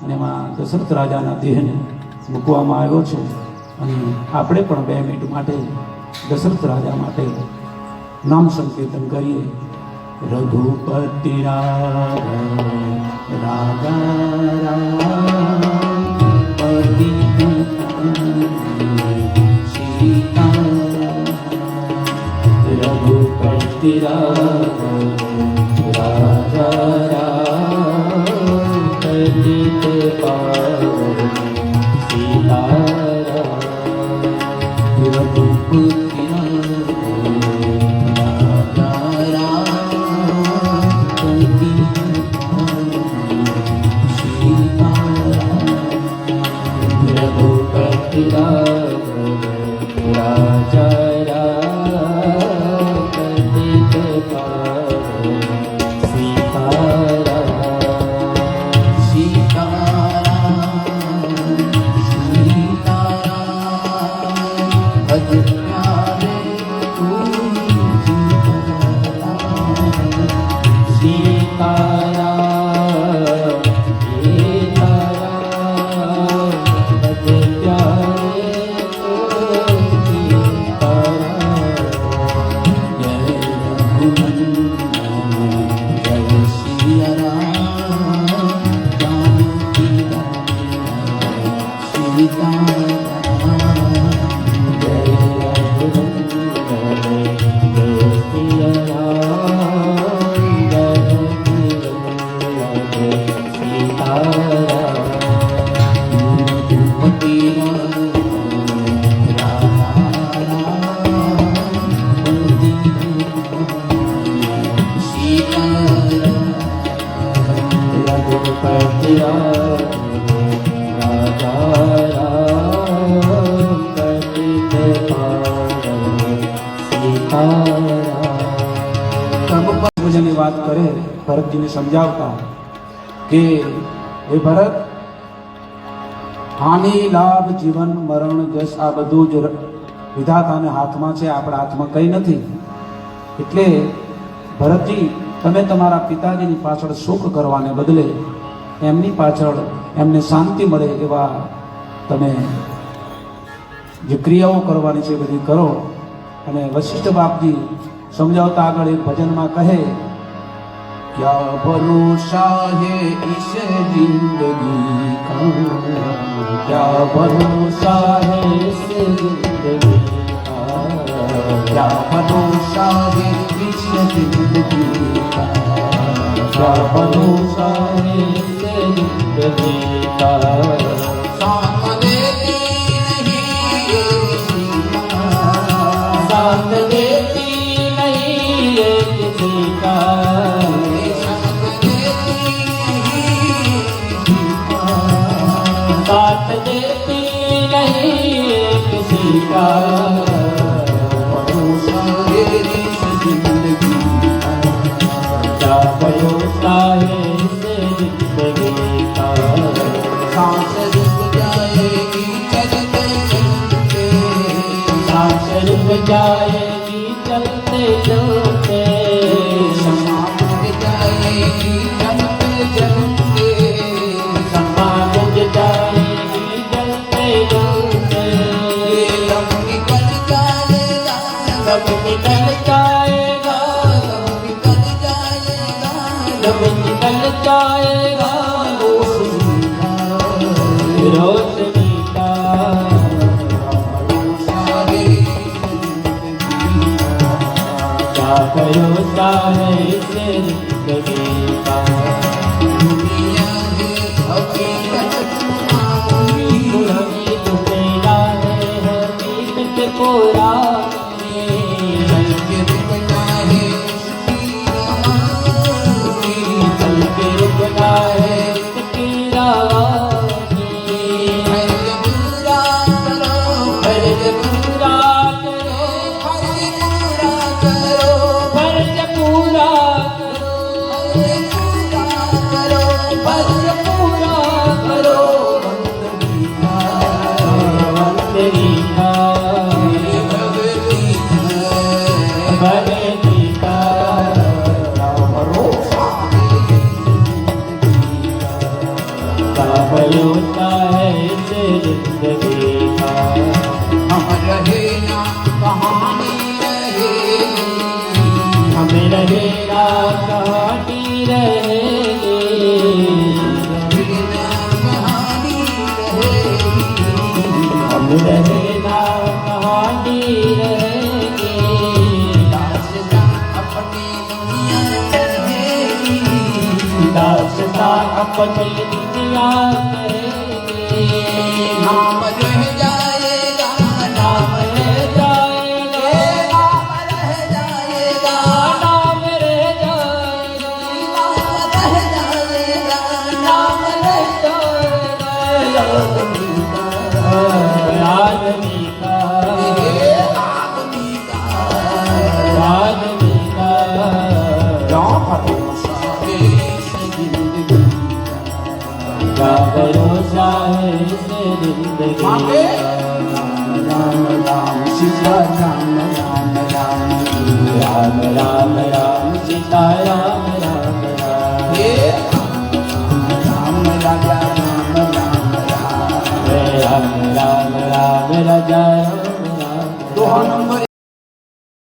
અને એમાં દશરથ રાજાના દેહને મૂકવામાં આવ્યો છે. અને આપણે પણ 2 મિનિટ માટે દશરથ રાજા માટે નામ સંકીર્તન કરીએ. રઘુપતિ રાજા સીતા રઘુપતિ રાજા પતિત સીતા રઘુપતિ પૂજાની વાત કરે ભરતજીને સમજાવતા કે હે ભરત, હાનિ લાભ જીવન મરણ જસ આ બધું જ વિધાતાના હાથમાં છે, આપણા હાથમાં કંઈ નથી. એટલે ભરતજી, તમે તમારા પિતાજીની પાછળ સુખ કરવાને બદલે એમની પાછળ એમને શાંતિ મળે એવા તમે જે ક્રિયાઓ કરવાની છે બધી કરો. અને વશિષ્ઠ બાપજી સમજાવતા આગળ એક ભજનમાં કહે, ક્યા ભરોસા હે ઇસ જિંદગી કા, ક્યા ભરોસા હે ઇસ જિંદગી કા, ક્યા ભરોસા હે ઇસ જિંદગી કા, ક્યા ભરોસા હે ઇસ જિંદગી કા. जाएगी चलते चलते, समाप्त जाएगी चलते चलते, समाप्त जाएगी चलते चलते. ये लम निकल जाएगा, सब निकल जाएगा, लम निकल जाएगा, सब निकल जाएगा. रोशनी का भरोसा है इसे जिंदगी का. दुनिया है हकीकत तुम्हारी, हकीकत तेरा है हकीकत पूरा. चल के रुकना है चल के रुकना है इसकी रानी. फर्ज पूरा करो, फर्ज पूरा करो, फर्ज पूरा करो, फर्ज पूरा करो, बंदगी का भगती का. भरोसा है इस जिंदगी का हम रहे ना कहानी रहेगी हम रहेगा कहानी रहेगी बिना कहानी रहेगी हम रहेगा कहानी रहेगी दास्तां अपनी दुनिया रहेगी दास्तां अपनी दुनिया कहेगी नाम रह जाएगा नाम रह जाएगा नाम रह जाएगा नाम रह जाएगा नाम रह जाएगा नाम रह जाएगा आदमी का ये आदमी का आदमी का क्या भरोसा है इस जिंदगी का राम राम सीता राम राम राम राम राम राम सीता राम राम राम ये राम राजा राम राम राम राम राम राम राजा राम